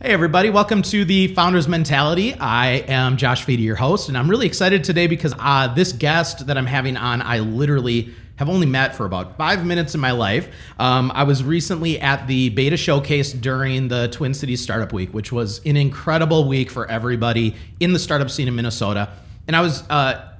Hey everybody, welcome to the Founders Mentality. I am Josh Feedy, your host, and I'm really excited today because this guest that I'm having on, I literally have only met for about 5 minutes in my life. I was recently at the beta showcase during the Twin Cities Startup Week, which was an incredible week for everybody in the startup scene in Minnesota. And I was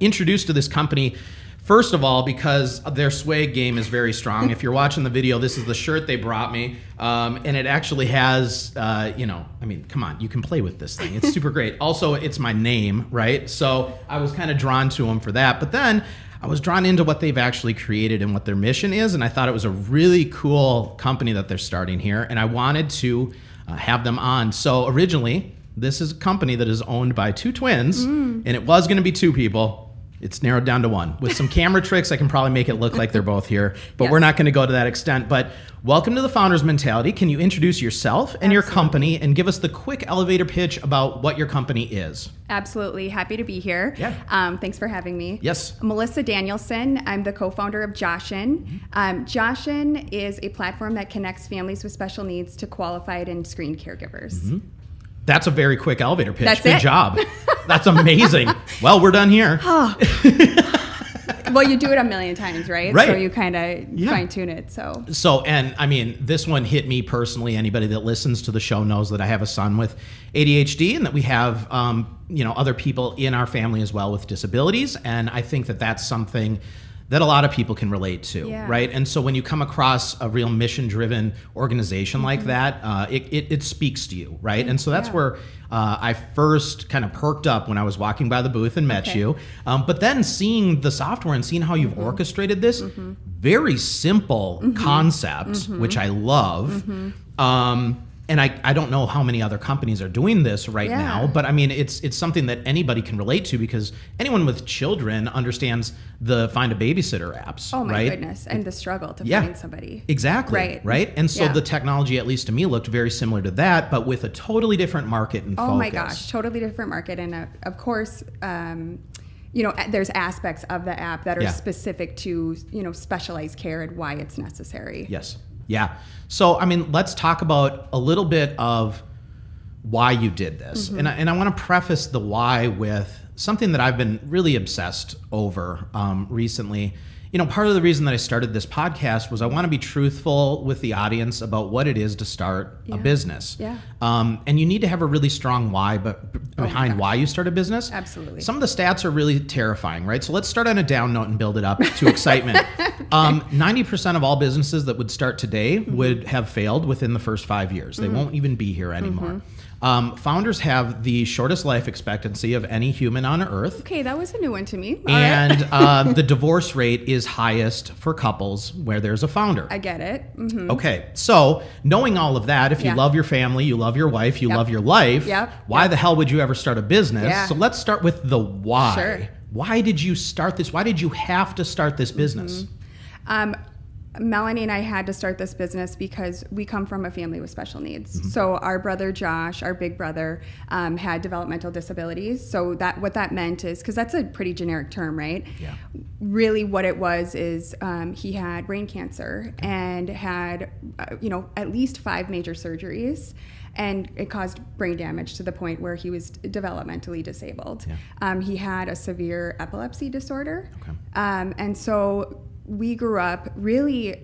introduced to this company, first of all, because their swag game is very strong. If you're watching the video, this is the shirt they brought me. And it actually has, come on, you can play with this thing. It's super great. Also, it's my name, right? So I was kind of drawn to them for that. But then I was drawn into what they've actually created and what their mission is. And I thought it was a really cool company that they're starting here. And I wanted to have them on. So originally, this is a company that is owned by two twins. And it was going to be two people. It's narrowed down to one. With some camera tricks, I can probably make it look like they're both here, but We're not going to go to that extent. But welcome to the Founders Mentality. Can you introduce yourself and your company and give us the quick elevator pitch about what your company is? Absolutely. Happy to be here. Yeah. Thanks for having me. Yes. Melissa Danielsen. I'm the co-founder of Joshin. Joshin is a platform that connects families with special needs to qualified and screened caregivers. That's a very quick elevator pitch. That's Good it. job. That's amazing. Well, we're done here. Well, you do it a million times, right? Right. So you kind of fine tune it. And I mean, this one hit me personally. Anybody that listens to the show knows that I have a son with ADHD and that we have, other people in our family as well with disabilities. And I think that that's something that a lot of people can relate to, right? And so when you come across a real mission-driven organization like that, it speaks to you, right? And so that's where I first kind of perked up when I was walking by the booth and met you. But then seeing the software and seeing how you've orchestrated this very simple concept, which I love. And I don't know how many other companies are doing this right now, but I mean, it's something that anybody can relate to because anyone with children understands the find a babysitter apps, Oh my right? goodness, and the struggle to find somebody. Exactly, right? And so the technology, at least to me, looked very similar to that, but with a totally different market and focus. Oh my gosh, totally different market. And of course, there's aspects of the app that are specific to, specialized care and why it's necessary. Yes. Yeah. So, I mean, let's talk about a little bit of why you did this. And I want to preface the why with something that I've been really obsessed over recently. Part of the reason that I started this podcast was I want to be truthful with the audience about what it is to start a business. Yeah. And you need to have a really strong why behind why you start a business. Absolutely. Some of the stats are really terrifying, right? So let's start on a down note and build it up to excitement. 90% of all businesses that would start today would have failed within the first 5 years. They won't even be here anymore. Founders have the shortest life expectancy of any human on earth. Okay, that was a new one to me. And the divorce rate is highest for couples where there's a founder. I get it. Okay, so knowing all of that, if you love your family, you love your wife, you love your life, why the hell would you ever start a business? So let's start with the why. Sure. Why did you start this? Why did you have to start this business? Melanie and I had to start this business because we come from a family with special needs. So our brother Josh, our big brother, had developmental disabilities. So what that meant is, because that's a pretty generic term, right? Yeah. Really what it was is he had brain cancer and had, at least 5 major surgeries. And it caused brain damage to the point where he was developmentally disabled. Yeah. He had a severe epilepsy disorder. Okay. And so we grew up really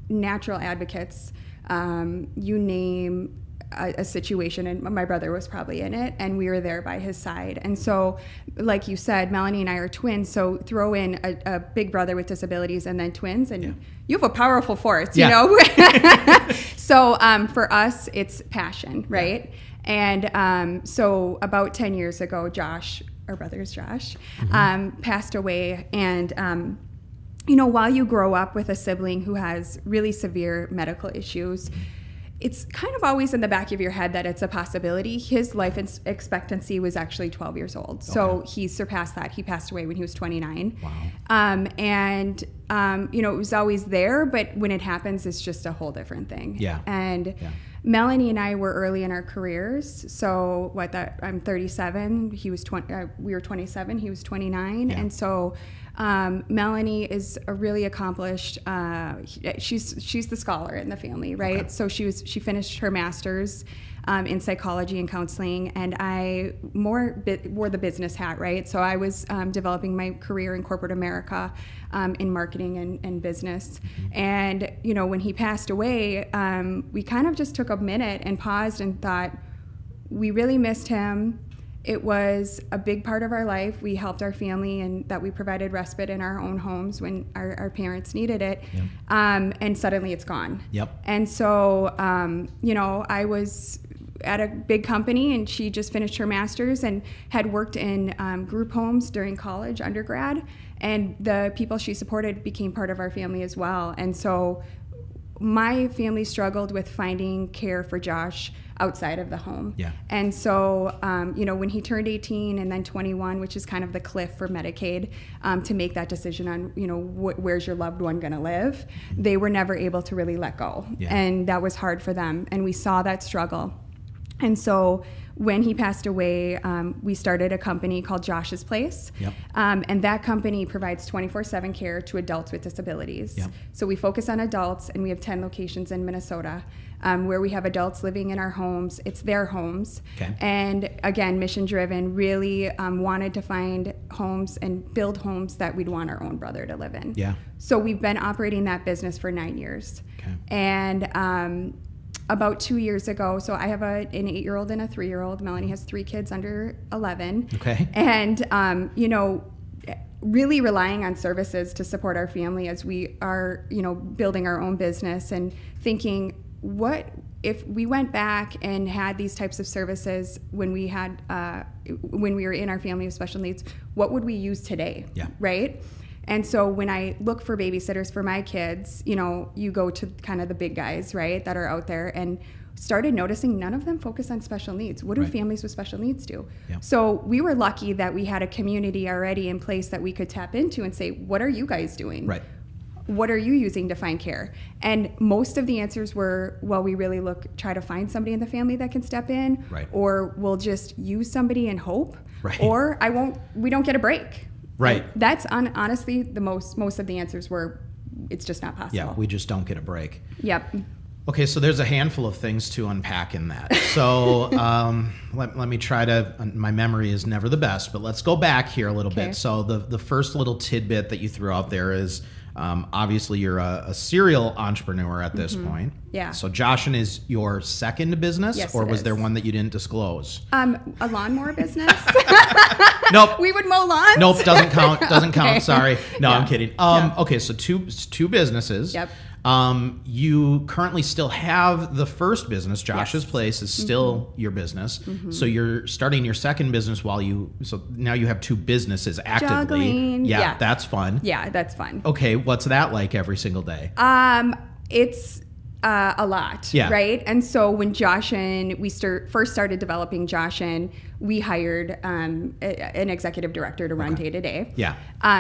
natural advocates. You name a situation, and my brother was probably in it, and we were there by his side. And so, like you said, Melanie and I are twins, so throw in a big brother with disabilities and then twins, and you have a powerful force, you know? So for us, it's passion, right? And so about 10 years ago, Josh, our brother is Josh, passed away, and while you grow up with a sibling who has really severe medical issues, it's kind of always in the back of your head that it's a possibility. His life expectancy was actually 12 years old. Okay. So he surpassed that. He passed away when he was 29. Wow. It was always there, but when it happens, it's just a whole different thing. Yeah. And Melanie and I were early in our careers. So I'm 37. He was we were 27. He was 29. Yeah. And so Melanie is a really accomplished. She's the scholar in the family, right? Okay. So she finished her master's in psychology and counseling, and I wore the business hat, right? So I was developing my career in corporate America in marketing and business. And, you know, when he passed away, we kind of just took a minute and paused and thought, we really missed him. It was a big part of our life. We helped our family, and that we provided respite in our own homes when our parents needed it. Yep. And suddenly it's gone. Yep. And so, you know, I was at a big company, and she just finished her master's and had worked in group homes during college, undergrad. And the people she supported became part of our family as well. And so my family struggled with finding care for Josh outside of the home. Yeah. And so, you know, when he turned 18 and then 21, which is kind of the cliff for Medicaid, to make that decision on, you know, where's your loved one going to live, they were never able to really let go. Yeah. And that was hard for them. And we saw that struggle. And so when he passed away, we started a company called Josh's Place. Yep. And that company provides 24/7 care to adults with disabilities. Yep. So we focus on adults, and we have 10 locations in Minnesota where we have adults living in our homes. It's their homes. Okay. And again, mission driven, really wanted to find homes and build homes that we'd want our own brother to live in. Yeah. So we've been operating that business for 9 years. Okay. And about 2 years ago, so I have an 8-year-old and a 3-year-old. Melanie has 3 kids under 11. Okay. And, you know, really relying on services to support our family as we are, you know, building our own business, and thinking, what if we went back and had these types of services when we had, when we were in our family with special needs, what would we use today? Yeah. Right? And so when I look for babysitters for my kids, you know, you go to kind of the big guys, right, that are out there, and started noticing none of them focus on special needs. What do Right. families with special needs do? Yeah. So we were lucky that we had a community already in place that we could tap into and say, what are you guys doing? Right. What are you using to find care? And most of the answers were, well, we really try to find somebody in the family that can step in, Right. or we'll just use somebody and hope, Right. or we don't get a break. Right. And that's honestly the most of the answers were, it's just not possible. Yeah, we just don't get a break. Yep. Okay, so there's a handful of things to unpack in that. So let me try to, my memory is never the best, but let's go back here a little Okay. bit. So the first little tidbit that you threw out there is, obviously you're a serial entrepreneur at this point. Yeah. So Joshin is your second business, Yes, or it was is. there one that you didn't disclose? A lawnmower business. Nope. We would mow lawns. Nope, doesn't count. Doesn't count. Okay. Sorry. No, Yeah. I'm kidding. Yeah. Okay, so two businesses. Yep. You currently still have the first business, Josh's Yes. Place, is still your business. So you're starting your second business so now you have two businesses actively. Juggling. Yeah. That's fun. Yeah, that's fun. Okay, what's that like every single day? It's a lot, Yeah. right? And so when Joshin, we first started developing Joshin, we hired an executive director to run day to day. Yeah.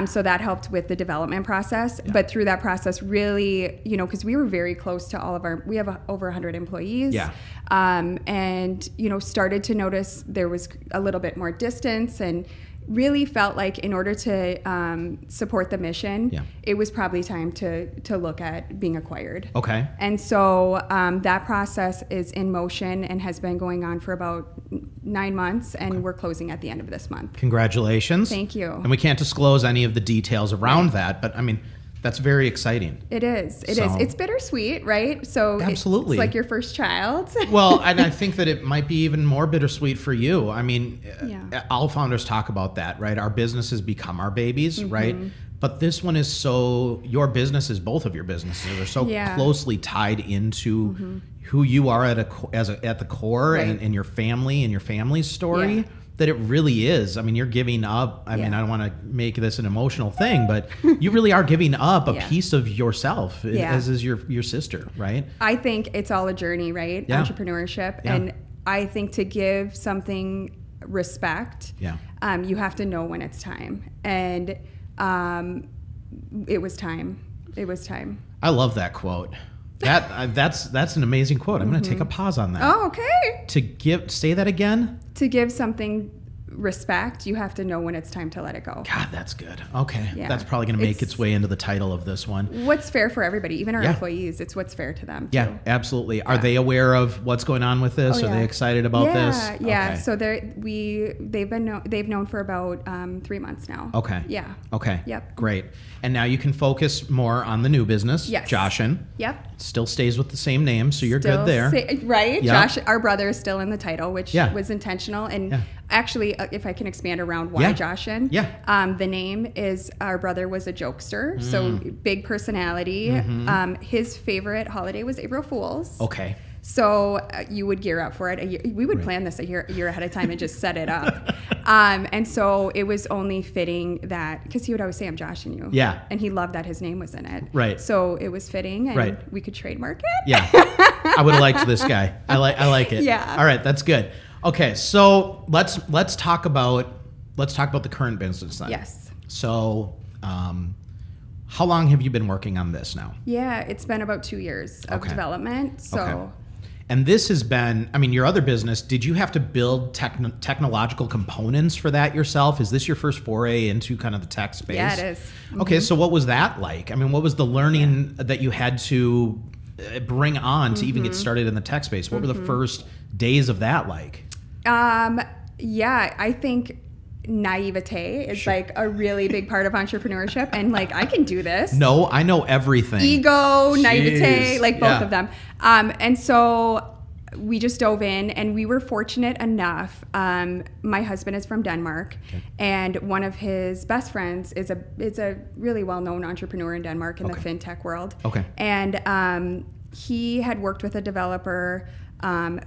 So that helped with the development process. Yeah. But through that process, really, you know, because we were very close to we have over 100 employees. Yeah. And, you know, started to notice there was a little bit more distance, and really felt like in order to support the mission, Yeah. it was probably time to look at being acquired. Okay. And so that process is in motion and has been going on for about 9 months, and we're closing at the end of this month. Congratulations. Thank you. And we can't disclose any of the details around that, but I mean, that's very exciting. It is. It So- is. It's bittersweet, right? So Absolutely. it's like your first child. Well, and I think that it might be even more bittersweet for you. I mean, Yeah. all founders talk about that, right? Our businesses become our babies, Mm-hmm. right? But this one is your businesses, both of your businesses are so Yeah. closely tied into who you are at the core, Right. and your family and your family's story. Yeah. That it really is. I mean, you're giving up. I mean, Yeah. I don't want to make this an emotional thing, but you really are giving up a Yeah. piece of yourself, Yeah. as is your sister, right? I think it's all a journey, right? Yeah. Entrepreneurship. Yeah. And I think to give something respect, Yeah. you have to know when it's time. And it was time. It was time. I love that quote. That's an amazing quote. I'm going to take a pause on that. Oh, okay. Say that again. To give something respect, you have to know when it's time to let it go. God, that's good. Okay. Yeah. That's probably going to make its way into the title of this one. What's fair for everybody, even our employees, it's what's fair to them too. Yeah, absolutely. Are they aware of what's going on with this? Are they excited about this? Yeah. Okay. So they've known for about 3 months now. Okay. Yeah. Okay. Yep. Great. And now you can focus more on the new business. Yes. Joshin. Yep. Still stays with the same name, so you're Still good there. Right? Yep. Josh, our brother, is still in the title, which was intentional. And actually, if I can expand around why Joshin. Yeah. The name is, our brother was a jokester, so big personality. His favorite holiday was April Fool's. Okay. So you would gear up for it. We would plan this a year ahead of time and just set it up. And so it was only fitting that, because he would always say, I'm Josh and you. Yeah. And he loved that his name was in it. Right. So it was fitting, and we could trademark it. Yeah. I would have liked this guy. I like it. Yeah. All right, that's good. Okay, so let's talk about the current business then. Yes. So, how long have you been working on this now? Yeah, it's been about 2 years of development. So. Okay. And this has been, I mean, your other business, did you have to build technological components for that yourself? Is this your first foray into kind of the tech space? Yeah, it is. Mm-hmm. Okay, so what was that like? I mean, what was the learning that you had to bring on to even get started in the tech space? What were the first days of that like? Yeah, I think naivete is like a really big part of entrepreneurship, and like, I can do this. No, I know everything. Ego, naivete, like both Yeah. of them. And so we just dove in, and we were fortunate enough. My husband is from Denmark, and one of his best friends is a really well-known entrepreneur in Denmark in the fintech world. Okay. And he had worked with a developer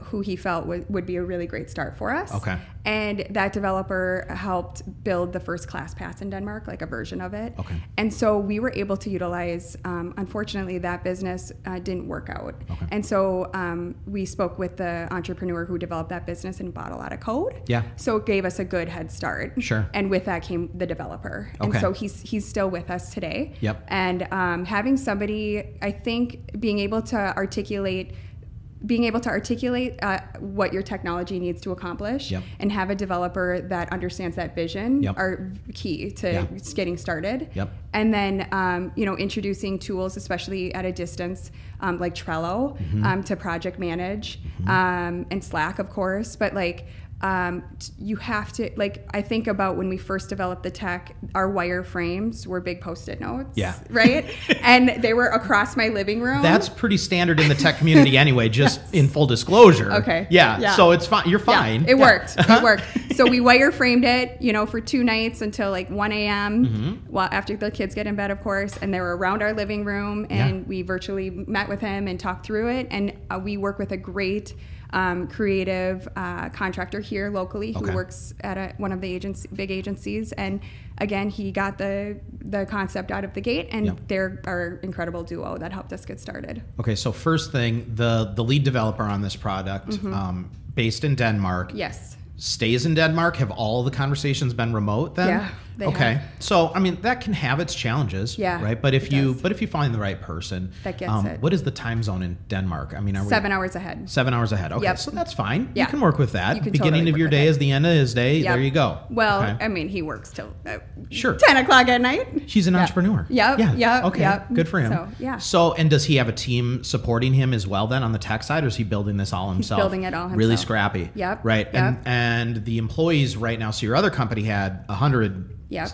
who he felt would be a really great start for us. Okay. And that developer helped build the first ClassPass in Denmark, like a version of it. Okay. And so we were able to utilize, unfortunately, that business didn't work out. Okay. And so we spoke with the entrepreneur who developed that business and bought a lot of code. Yeah. So it gave us a good head start. Sure. And with that came the developer. And Okay. so he's still with us today. Yep. And having somebody, I think, being able to articulate what your technology needs to accomplish, Yep. and have a developer that understands that vision Yep. are key to getting started. Yep. And then, introducing tools, especially at a distance, like Trello, to project manage, and Slack, of course. But you have to, I think about when we first developed the tech, our wireframes were big Post-it notes. Yeah. Right? And they were across my living room. That's pretty standard in the tech community anyway, just in full disclosure. Okay. Yeah. Yeah. So it's fine. You're fine. Yeah, it worked. It worked. So we wireframed it, for 2 nights until 1 a.m. Well, after the kids get in bed, of course, and they were around our living room, and we virtually met with him and talked through it. And we work with a great creative contractor here locally who works at one of the big agencies. And again, he got the concept out of the gate, and they're our incredible duo that helped us get started. Okay, so first thing, the lead developer on this product, based in Denmark. Yes. Stays in Denmark. Have all the conversations been remote then? Yeah, they have. So I mean, that can have its challenges, right? But if you find the right person, that gets it. what is the time zone in Denmark? I mean, are 7 hours ahead. 7 hours ahead. Okay, Yep. so that's fine. Yeah. You can work with that. You can Beginning totally of your work day with is the end of his day. Yep. There you go. Well, okay. I mean, he works till sure 10 o'clock at night. She's an entrepreneur. Yep. Yeah. Yep. Okay. Yep. Good for him. So, yeah. So, and does he have a team supporting him as well then on the tech side, or is he building this all himself? He's building it all himself. Really scrappy. Yep. Right. Yep. And the employees right now. So your other company had 100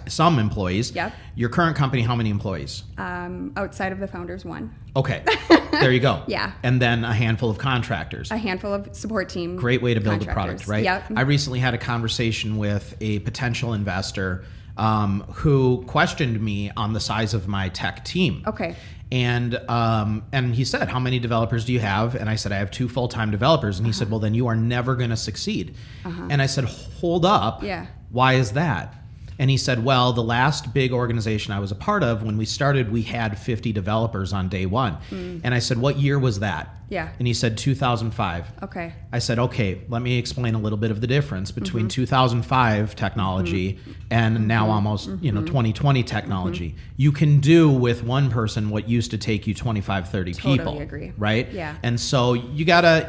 some employees. Yep. Your current company, how many employees? Outside of the founders, 1. Okay. There you go. Yeah. And then a handful of contractors. A handful of support team. Great way to build a product, right? Yep. I recently had a conversation with a potential investor who questioned me on the size of my tech team. Okay. And he said, how many developers do you have? And I said, I have 2 full-time developers. And he said, well, then you are never going to succeed. And I said, hold up. Yeah. Why is that? And he said, well, the last big organization I was a part of, when we started, we had 50 developers on day 1. And I said, what year was that? Yeah. And he said 2005. Okay. I said, okay, let me explain a little bit of the difference between 2005 technology and now almost 2020 technology. You can do with one person what used to take you 25, 30 people. Totally agree. Right? Yeah. And so you gotta,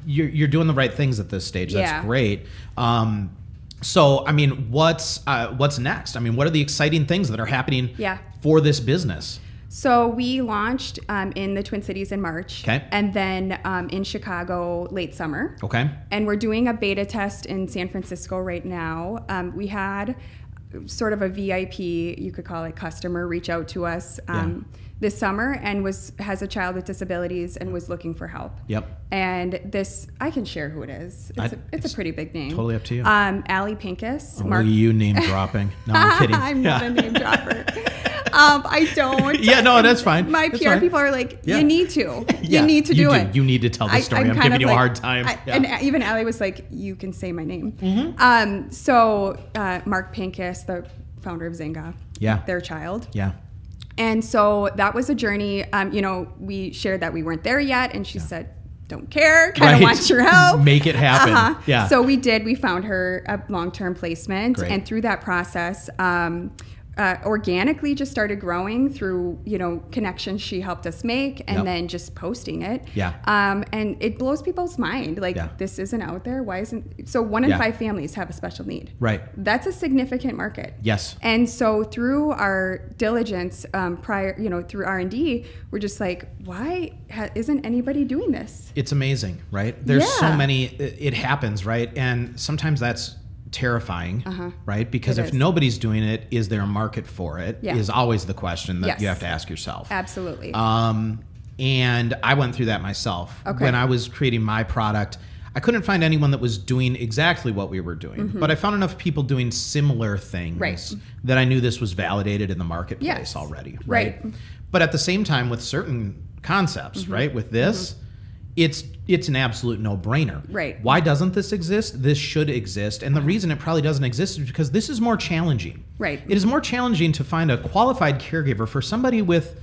you're doing the right things at this stage. That's great. So, I mean, what's next? I mean, what are the exciting things that are happening for this business? So we launched in the Twin Cities in March, and then in Chicago late summer. Okay. And we're doing a beta test in San Francisco right now. We had sort of a VIP, you could call it, customer reach out to us this summer and has a child with disabilities and was looking for help. Yep. And this, I can share who it is. It's a pretty big name. Totally up to you. Allie Pincus. Are you name dropping? No, I'm kidding. I'm not a name dropper. I don't. Yeah, no, that's fine. My PR people are like, you need to. You need to do it. You need to tell the story. I'm giving you a hard time. And even Allie was like, you can say my name. Mm-hmm. So Mark Pincus, the founder of Zynga, their child. Yeah. And so that was a journey. We shared that we weren't there yet, and she said, don't care, kind of want your help. Make it happen. Yeah. So we did. We found her a long-term placement. Great. And through that process, organically just started growing through, connections she helped us make and then just posting it. Yeah. And it blows people's mind. Like, this isn't out there. Why isn't... So 1 in 5 families have a special need. Right. That's a significant market. Yes. And so through our diligence through R&D, we're just like, why isn't anybody doing this? It's amazing, right? There's so many, it happens, right? And sometimes that's terrifying, right? Because if nobody's doing it, is there a market for it? Is always the question that you have to ask yourself. Absolutely. And I went through that myself. Okay. When I was creating my product, I couldn't find anyone that was doing exactly what we were doing, but I found enough people doing similar things that I knew this was validated in the marketplace already, right? But at the same time, with certain concepts, right? With this, it's an absolute no-brainer. Right. Why doesn't this exist? This should exist. And the reason it probably doesn't exist is because this is more challenging. Right. It is more challenging to find a qualified caregiver for somebody with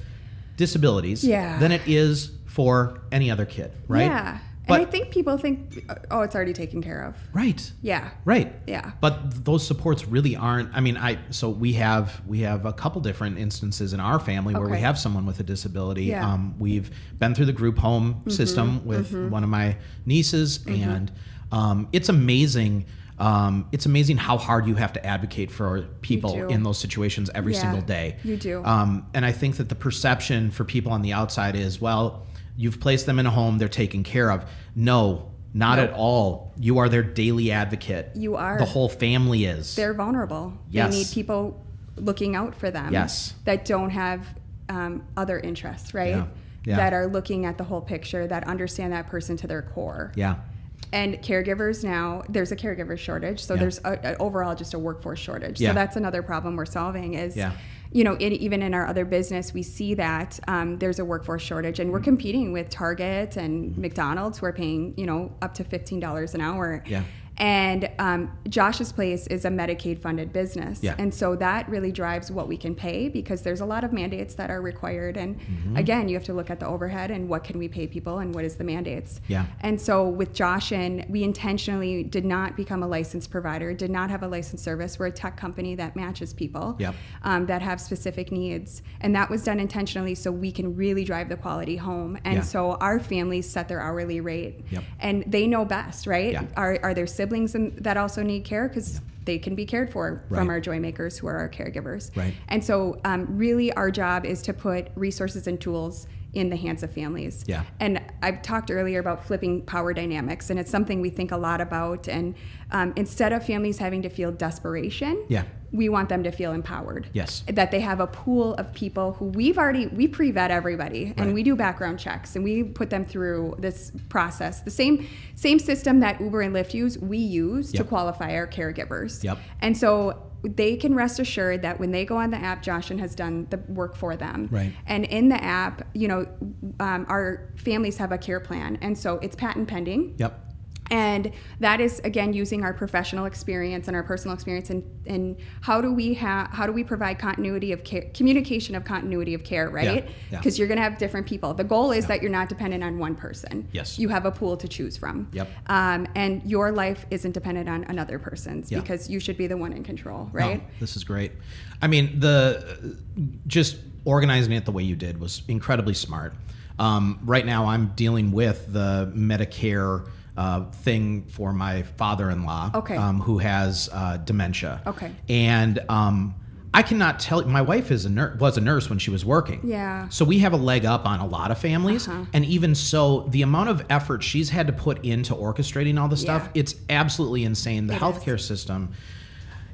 disabilities than it is for any other kid, right? Yeah. But, and I think people think, oh, it's already taken care of. Right. Yeah. Right. Yeah. But those supports really aren't. I mean, so we have a couple different instances in our family where we have someone with a disability. Yeah. We've been through the group home system with one of my nieces, and it's amazing. It's amazing how hard you have to advocate for people in those situations every single day. You do. And I think that the perception for people on the outside is, well, you've placed them in a home, they're taken care of. No, not at all. You are their daily advocate. You are. The whole family is. They're vulnerable. Yes. They need people looking out for them. Yes. That don't have other interests, right? Yeah. Yeah. That are looking at the whole picture, that understand that person to their core. Yeah. And caregivers now, there's a caregiver shortage. So there's overall just a workforce shortage. Yeah. So that's another problem we're solving is, even in our other business, we see that there's a workforce shortage. And we're competing with Target and McDonald's who are paying, up to $15 an hour. Yeah. And Josh's place is a Medicaid-funded business. Yeah. And so that really drives what we can pay because there's a lot of mandates that are required. And again, you have to look at the overhead and what can we pay people and what is the mandates. Yeah. And so with Joshin, we intentionally did not become a licensed provider, did not have a licensed service. We're a tech company that matches people that have specific needs. And that was done intentionally so we can really drive the quality home. And so our families set their hourly rate. Yep. And they know best, right? Yeah. Are there siblings that also need care because they can be cared for from our joy makers who are our caregivers. Right. And so really our job is to put resources and tools in the hands of families. Yeah. And I've talked earlier about flipping power dynamics, and it's something we think a lot about. And instead of families having to feel desperation, we want them to feel empowered. Yes. That they have a pool of people who we pre-vet everybody, and we do background checks, and we put them through this process. The same system that Uber and Lyft use, we use to qualify our caregivers. Yep. And so they can rest assured that when they go on the app, Joshin has done the work for them. Right. And in the app, our families have a care plan, and so it's patent pending. Yep. And that is, again, using our professional experience and our personal experience in how do we provide continuity of care, communication of continuity of care, right? Because you're going to have different people. The goal is that you're not dependent on one person. Yes. You have a pool to choose from. Yep. And your life isn't dependent on another person's because you should be the one in control, right? No, this is great. I mean, just organizing it the way you did was incredibly smart. Right now, I'm dealing with the Medicare thing for my father-in-law, Okay. Who has dementia. Okay. And I cannot tell. My wife was a nurse when she was working. Yeah. So we have a leg up on a lot of families, and even so, the amount of effort she's had to put into orchestrating all this stuff, it's absolutely insane. The healthcare system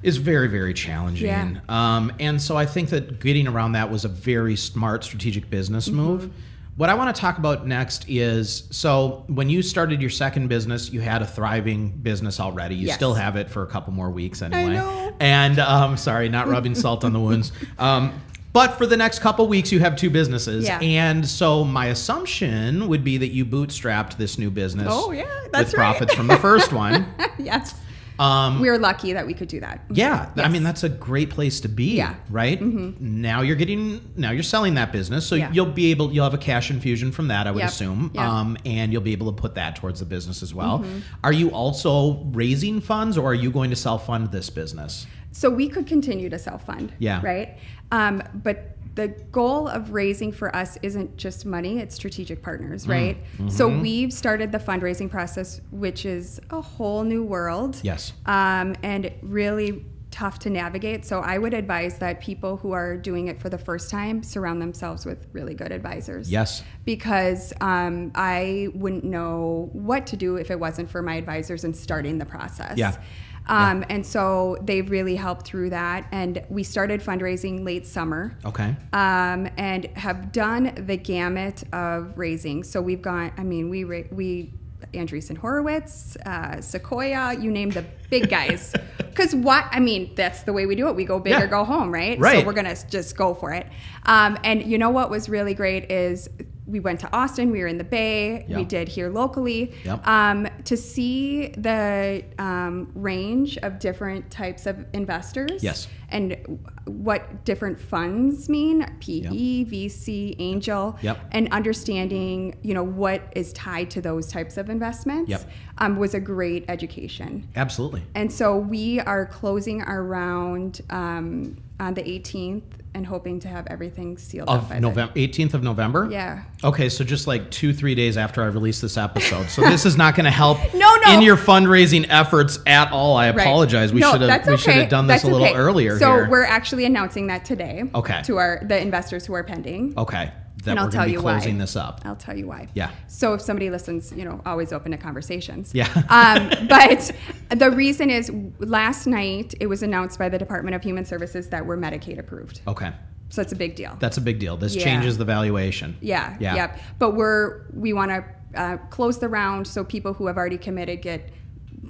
is very, very challenging. Yeah. And so I think that getting around that was a very smart strategic business move. What I want to talk about next is, so when you started your second business, you had a thriving business already. You still have it for a couple more weeks anyway. I know. And sorry, not rubbing salt on the wounds. But for the next couple weeks, you have two businesses. Yeah. And so my assumption would be that you bootstrapped this new business that's with profits from the first one. Yes. We were lucky that we could do that. Yeah. Yes. I mean, that's a great place to be, right? Now you're selling that business. So you'll have a cash infusion from that, I would assume. And you'll be able to put that towards the business as well. Are you also raising funds, or are you going to self-fund this business? So we could continue to self-fund, right? But the goal of raising for us isn't just money, it's strategic partners, right? So we've started the fundraising process, which is a whole new world. Yes. And really tough to navigate. So I would advise that people who are doing it for the first time surround themselves with really good advisors. Yes. Because I wouldn't know what to do if it wasn't for my advisors in starting the process. Yeah. And so they've really helped through that. And we started fundraising late summer. Okay. And have done the gamut of raising. So we've gone, I mean, we Andreessen Horowitz, Sequoia, you name the big guys. Because that's the way we do it. We go big or go home, right? Right. So we're going to just go for it. And you know what was really great is we went to Austin, we were in the Bay, we did here locally. To see the range of different types of investors. Yes. And what different funds mean, PE, VC, angel, and understanding, what is tied to those types of investments was a great education. Absolutely. And so we are closing our round on the 18th and hoping to have everything sealed up by November, 18th of November? Yeah. Okay, so just like 2-3 days after I release this episode. So this is not going to help No. in your fundraising efforts at all. I apologize. We should have done this a little earlier. So here. we're actually announcing that today. Okay. To the investors who are pending. Okay. That And we're I'll tell going to you be closing this up. I'll tell you why. Yeah. So if somebody listens, always open to conversations. Yeah. But the reason is last night it was announced by the Department of Human Services that we're Medicaid approved. Okay. So it's a big deal. That's a big deal. This changes the valuation. Yeah. Yep. But we want to close the round so people who have already committed get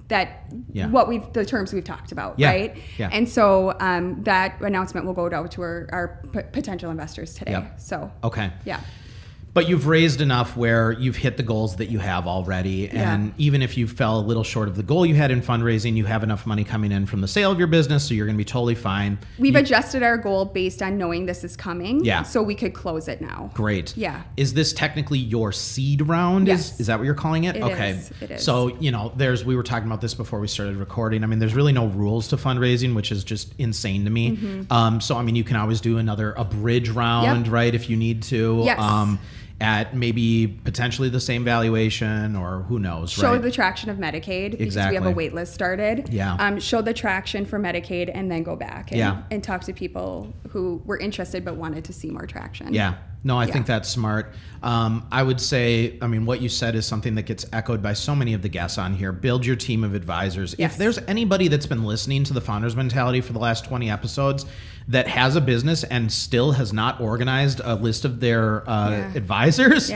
that the terms we've talked about, right? Yeah. And so that announcement will go out to our potential investors today. Yep. So okay. Yeah. But you've raised enough where you've hit the goals that you have already. And even if you fell a little short of the goal you had in fundraising, you have enough money coming in from the sale of your business, so you're going to be totally fine. We've adjusted our goal based on knowing this is coming. Yeah. So we could close it now. Great. Yeah. Is this technically your seed round? Yes. Is that what you're calling it? It is. So, we were talking about this before we started recording. I mean, there's really no rules to fundraising, which is just insane to me. So, you can always do a bridge round, right, if you need to. Yes. At maybe potentially the same valuation, or who knows, Show right? the traction of Medicaid because Exactly. we have a wait list started. Yeah. Show the traction for Medicaid and then go back and talk to people who were interested but wanted to see more traction. Yeah. No, I think that's smart. I would say, what you said is something that gets echoed by so many of the guests on here. Build your team of advisors. Yes. If there's anybody that's been listening to the Founders Mentality for the last 20 episodes that has a business and still has not organized a list of their advisors,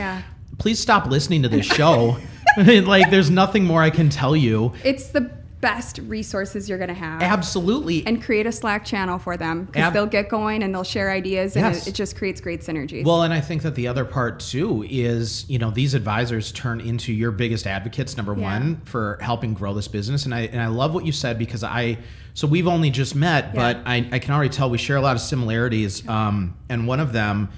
please stop listening to this show. There's nothing more I can tell you. It's the best resources you're going to have. Absolutely. And create a Slack channel for them because they'll get going and they'll share ideas and it just creates great synergies. Well, and I think that the other part too is, these advisors turn into your biggest advocates, number one, for helping grow this business. And I love what you said because so we've only just met, but I can already tell we share a lot of similarities. And one of them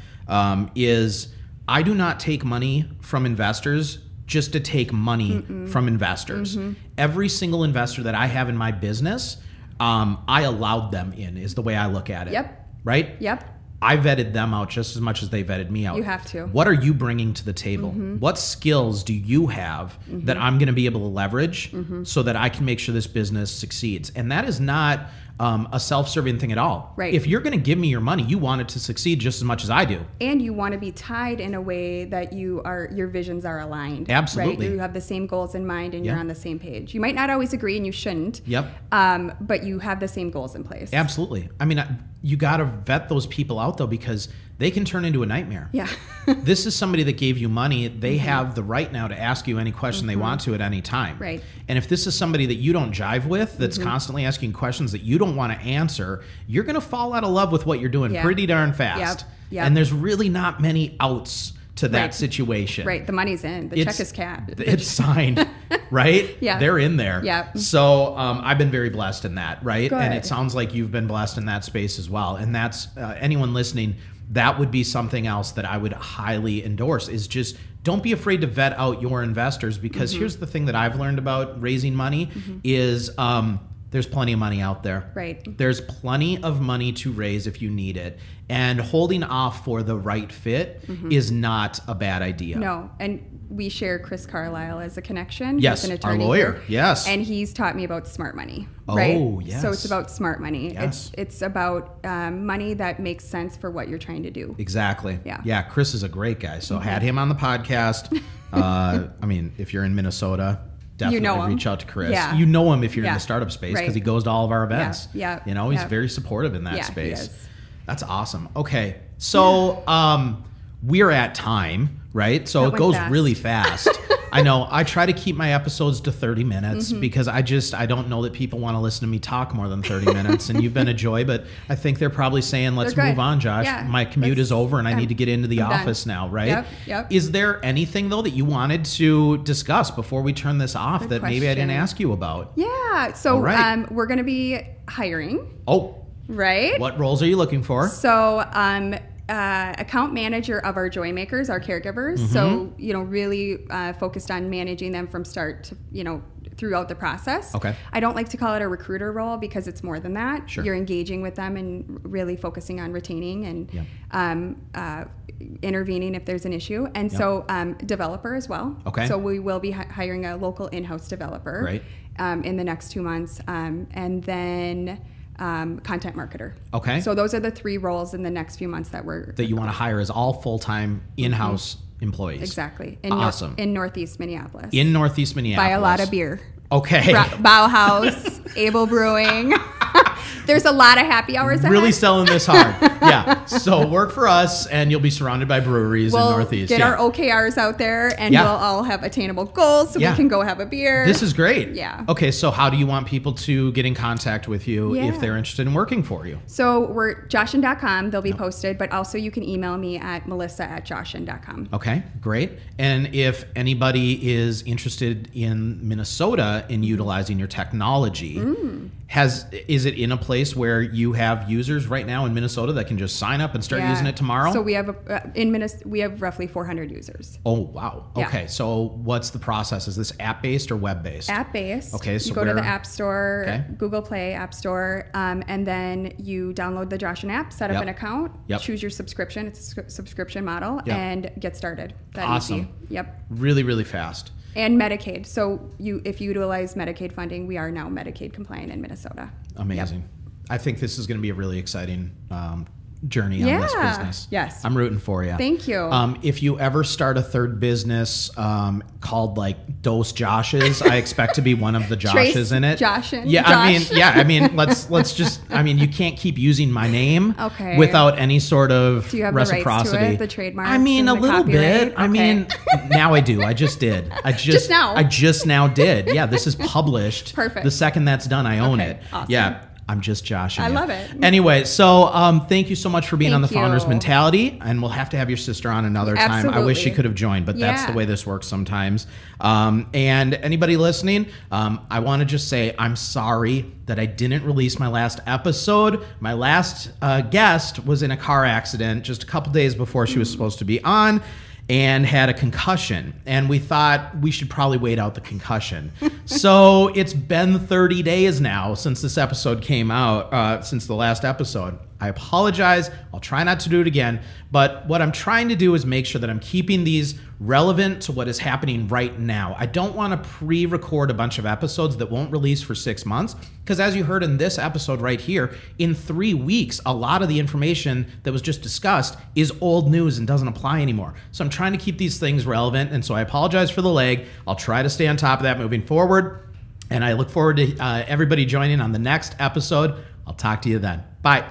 is I do not take money from investors just to take money from investors. Every single investor that I have in my business, I allowed them in, is the way I look at it. Yep. Right? Yep. I vetted them out just as much as they vetted me out. You have to. What are you bringing to the table? What skills do you have that I'm going to be able to leverage so that I can make sure this business succeeds? And that is not a self-serving thing at all. Right. If you're going to give me your money, you want it to succeed just as much as I do. And you want to be tied in a way that your visions are aligned. Absolutely. Right? You have the same goals in mind and you're on the same page. You might not always agree and you shouldn't. Yep. But you have the same goals in place. Absolutely. I mean, you got to vet those people out though, because they can turn into a nightmare. Yeah. This is somebody that gave you money. They have the right now to ask you any question they want to at any time. Right. And if this is somebody that you don't jive with, that's constantly asking questions that you don't want to answer, you're going to fall out of love with what you're doing pretty darn fast. Yep. And there's really not many outs to that situation. Right. The money's in. The check is capped. It's signed, right? Yeah. They're in there. Yeah. So I've been very blessed in that, right? Good. And it sounds like you've been blessed in that space as well. And that's anyone listening, that would be something else that I would highly endorse is just don't be afraid to vet out your investors, because here's the thing that I've learned about raising money is there's plenty of money out there. Right. There's plenty of money to raise if you need it. And holding off for the right fit is not a bad idea. No. And we share Chris Carlisle as a connection. Yes, He's an attorney our lawyer. here. Yes. And he's taught me about smart money. Right? Oh, yes. So it's about smart money. Yes. It's about money that makes sense for what you're trying to do. Exactly. Yeah. Yeah. Chris is a great guy. So had him on the podcast. I mean, if you're in Minnesota, definitely reach out to Chris. Yeah. You know him if you're in the startup space because he goes to all of our events. Yeah. You know, he's very supportive in that space. He is. That's awesome. Okay. So we're at time, right? So it goes really fast. I know. I try to keep my episodes to 30 minutes because I don't know that people want to listen to me talk more than 30 minutes. And you've been a joy, but I think they're probably saying, let's move on, Josh. Yeah. My commute is over and I need to get into the office now, right? Yep. Is there anything, though, that you wanted to discuss before we turn this off that maybe I didn't ask you about? Yeah. So we're going to be hiring. Oh. Right. What roles are you looking for? So account manager of our joy makers, our caregivers. So, really focused on managing them from start to, throughout the process. Okay. I don't like to call it a recruiter role because it's more than that. Sure. You're engaging with them and really focusing on retaining and intervening if there's an issue. And so developer as well. Okay. So we will be hiring a local in-house developer in the next 2 months. And then content marketer. Okay. So those are the 3 roles in the next few months that you want to hire as all full-time in-house employees. Exactly. Awesome. In Northeast Minneapolis. In Northeast Minneapolis. Buy a lot of beer. Okay. Bauhaus, Able Brewing. There's a lot of happy hours ahead. Really selling this hard. Yeah. So work for us and you'll be surrounded by breweries in Northeast. Get our OKRs out there and we'll all have attainable goals so we can go have a beer. This is great. Yeah. Okay. So how do you want people to get in contact with you if they're interested in working for you? So we're Joshin.com. They'll be posted, but also you can email me at melissa@joshin.com. Okay. Great. And if anybody is interested in Minnesota in utilizing your technology, is it in a place where you have users right now in Minnesota that can just sign up and start using it tomorrow? So we have we have roughly 400 users. Oh, wow. Okay. So what's the process? Is this app-based or web-based? App-based. Okay. So you go to the App Store, Google Play App Store, and then you download the Joshin app, set up an account, choose your subscription. It's a subscription model, and get started. Awesome. Easy. Yep. Really, really fast. And Medicaid. So if you utilize Medicaid funding, we are now Medicaid compliant in Minnesota. Amazing. Yep. I think this is going to be a really exciting journey on this business. Yes. I'm rooting for you. Thank you. If you ever start a third business called like Dose Joshes, I expect to be one of the Joshes in it. Joshin. Yeah, Josh. I mean, let's just. I mean, you can't keep using my name without any sort of Do you have reciprocity. The rights to it, the trademark? I mean, a little bit. Okay. I mean, now I do. I just did. Just now. I just now did. Yeah, this is published. Perfect. The second that's done, I own it. Awesome. Yeah. I'm just joshing. I love it. Anyway, so thank you so much for being on the Founders Mentality, and we'll have to have your sister on another time. I wish she could have joined, but that's the way this works sometimes. And anybody listening, I want to just say I'm sorry that I didn't release my last episode. My last guest was in a car accident just a couple days before she was supposed to be on. and had a concussion. And we thought we should probably wait out the concussion. So it's been 30 days now since this episode came out, since the last episode. I apologize. I'll try not to do it again. But what I'm trying to do is make sure that I'm keeping these relevant to what is happening right now. I don't want to pre-record a bunch of episodes that won't release for 6 months, because as you heard in this episode right here, in 3 weeks, a lot of the information that was just discussed is old news and doesn't apply anymore. So I'm trying to keep these things relevant, and so I apologize for the lag. I'll try to stay on top of that moving forward, and I look forward to everybody joining on the next episode. I'll talk to you then. Bye.